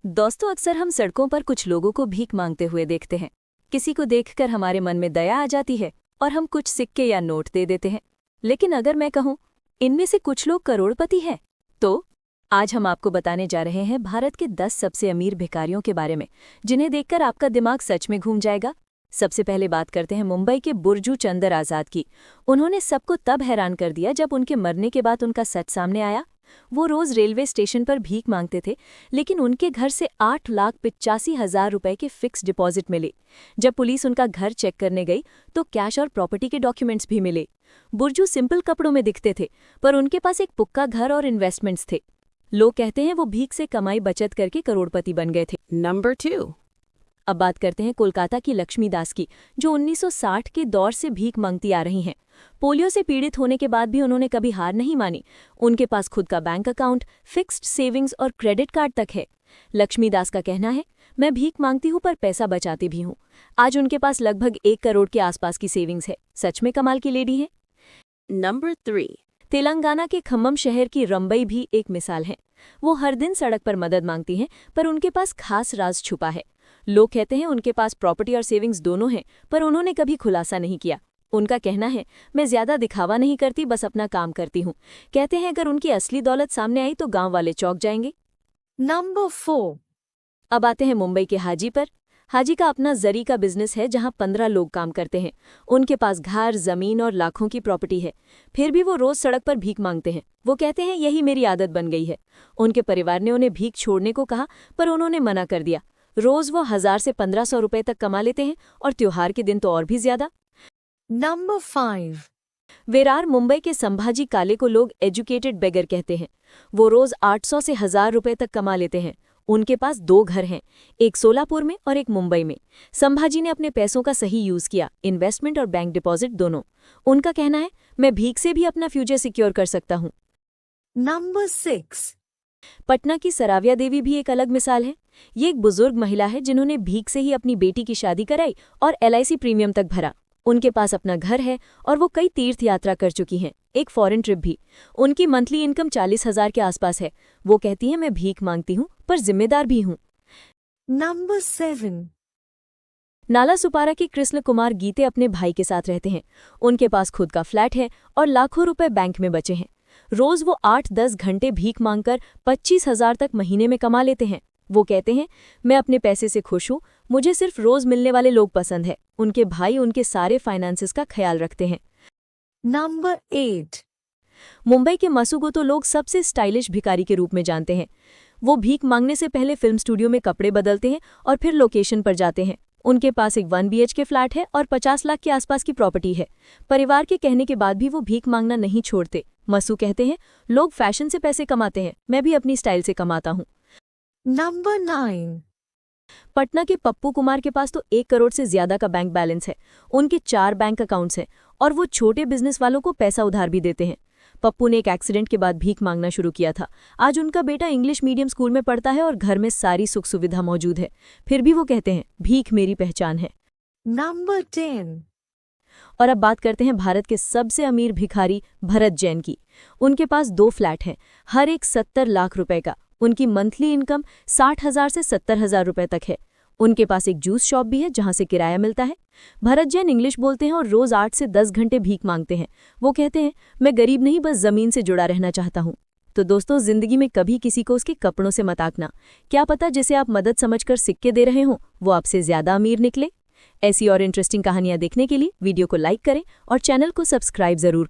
दोस्तों, अक्सर हम सड़कों पर कुछ लोगों को भीख मांगते हुए देखते हैं। किसी को देखकर हमारे मन में दया आ जाती है और हम कुछ सिक्के या नोट दे देते हैं। लेकिन अगर मैं कहूं इनमें से कुछ लोग करोड़पति हैं, तो आज हम आपको बताने जा रहे हैं भारत के 10 सबसे अमीर भिखारियों के बारे में, जिन्हें देखकर आपका दिमाग सच में घूम जाएगा। सबसे पहले बात करते हैं मुंबई के बुरजू चंदर आजाद की। उन्होंने सबको तब हैरान कर दिया जब उनके मरने के बाद उनका सच सामने आया। वो रोज रेलवे स्टेशन पर भीख मांगते थे, लेकिन उनके घर से 8,85,000 रुपए के फिक्स डिपॉजिट मिले। जब पुलिस उनका घर चेक करने गई तो कैश और प्रॉपर्टी के डॉक्यूमेंट्स भी मिले। बुरजू सिंपल कपड़ों में दिखते थे, पर उनके पास एक पुक्का घर और इन्वेस्टमेंट्स थे। लोग कहते हैं वो भीख से कमाई बचत करके करोड़पति बन गए थे। Number 2. अब बात करते हैं कोलकाता की लक्ष्मी दास की, जो 1960 के दौर से भीख मांगती आ रही हैं। पोलियो से पीड़ित होने के बाद भी उन्होंने कभी हार नहीं मानी। उनके पास खुद का बैंक अकाउंट, फिक्स्ड सेविंग्स और क्रेडिट कार्ड तक है। लक्ष्मी दास का कहना है, मैं भीख मांगती हूँ पर पैसा बचाती भी हूँ। आज उनके पास लगभग 1 करोड़ के आसपास की सेविंग्स है। सच में कमाल की लेडी है। Number 3. तेलंगाना के खम्मम शहर की रंबई भी एक मिसाल है। वो हर दिन सड़क पर मदद मांगती हैं, पर उनके पास खास राज छुपा है। लोग कहते हैं उनके पास प्रॉपर्टी और सेविंग्स दोनों हैं, पर उन्होंने कभी खुलासा नहीं किया। उनका कहना है, मैं ज्यादा दिखावा नहीं करती, बस अपना काम करती हूँ। कहते हैं अगर उनकी असली दौलत सामने आई तो गांव वाले चौंक जाएंगे। Number 4. अब आते हैं मुंबई के हाजी पर। हाजी का अपना जरी का बिजनेस है, जहां 15 लोग काम करते हैं। उनके पास घर, जमीन और लाखों की प्रॉपर्टी है, फिर भी वो रोज सड़क पर भीख मांगते हैं। वो कहते हैं यही मेरी आदत बन गई है। उनके परिवार ने उन्हें भीख छोड़ने को कहा, पर उन्होंने मना कर दिया। रोज वो 1000 से 1500 रुपए तक कमा लेते हैं, और त्योहार के दिन तो और भी ज्यादा। Number 5. विरार मुंबई के संभाजी काले को लोग एजुकेटेड बेगर कहते हैं। वो रोज 800 से 1000 रुपए तक कमा लेते हैं। उनके पास 2 घर हैं, एक सोलापुर में और एक मुंबई में। संभाजी ने अपने पैसों का सही यूज किया, इन्वेस्टमेंट और बैंक डिपॉजिट दोनों। उनका कहना है, मैं भीख से भी अपना फ्यूचर सिक्योर कर सकता हूँ। Number 6. पटना की सराविया देवी भी एक अलग मिसाल है। ये एक बुजुर्ग महिला है जिन्होंने भीख से ही अपनी बेटी की शादी कराई और LIC प्रीमियम तक भरा। उनके पास अपना घर है और वो कई तीर्थ यात्रा कर चुकी हैं, एक फॉरेन ट्रिप भी। उनकी मंथली इनकम 40,000 के आसपास है। वो कहती हैं, मैं भीख मांगती हूँ पर जिम्मेदार भी हूँ। Number 7. नाला सुपारा के कृष्ण कुमार गीते अपने भाई के साथ रहते हैं। उनके पास खुद का फ्लैट है और लाखों रुपए बैंक में बचे हैं। रोज वो 8-10 घंटे भीख मांगकर 25,000 तक महीने में कमा लेते हैं। वो कहते हैं, मैं अपने पैसे से खुश हूँ, मुझे सिर्फ रोज मिलने वाले लोग पसंद है। उनके भाई उनके सारे फाइनेंसेस का ख्याल रखते हैं। Number 8. मुंबई के मसू को तो लोग सबसे स्टाइलिश भिखारी के रूप में जानते हैं। वो भीख मांगने से पहले फिल्म स्टूडियो में कपड़े बदलते हैं और फिर लोकेशन पर जाते हैं। उनके पास एक 1 BHK फ्लैट है और 50 लाख के आसपास की प्रॉपर्टी है। परिवार के कहने के बाद भी वो भीख मांगना नहीं छोड़ते। मसू कहते हैं, लोग फैशन से पैसे कमाते हैं, मैं भी अपनी स्टाइल से कमाता हूँ। Number 9. पटना के पप्पू कुमार के पास तो 1 करोड़ से ज्यादा का बैंक बैलेंस है। उनके 4 बैंक अकाउंट्स हैं और वो छोटे बिजनेस वालों को पैसा उधार भी देते हैं। पप्पू ने एक एक्सीडेंट के बाद भीख मांगना शुरू किया था। आज उनका बेटा इंग्लिश मीडियम स्कूल में पढ़ता है और घर में सारी सुख सुविधा मौजूद है। फिर भी वो कहते हैं, भीख मेरी पहचान है। Number 10. और अब बात करते हैं भारत के सबसे अमीर भिखारी भरत जैन की। उनके पास 2 फ्लैट हैं, हर एक 70 लाख रुपए का। उनकी मंथली इनकम 60,000 से 70,000 रुपए तक है। उनके पास एक जूस शॉप भी है, जहां से किराया मिलता है। भरत जैन इंग्लिश बोलते हैं और रोज 8 से 10 घंटे भीख मांगते हैं। वो कहते हैं, मैं गरीब नहीं, बस जमीन से जुड़ा रहना चाहता हूँ। तो दोस्तों, जिंदगी में कभी किसी को उसके कपड़ों से मत आंकना। क्या पता जिसे आप मदद समझकर सिक्के दे रहे हो वो आपसे ज्यादा अमीर निकले। ऐसी और इंटरेस्टिंग कहानियां देखने के लिए वीडियो को लाइक करें और चैनल को सब्सक्राइब जरूर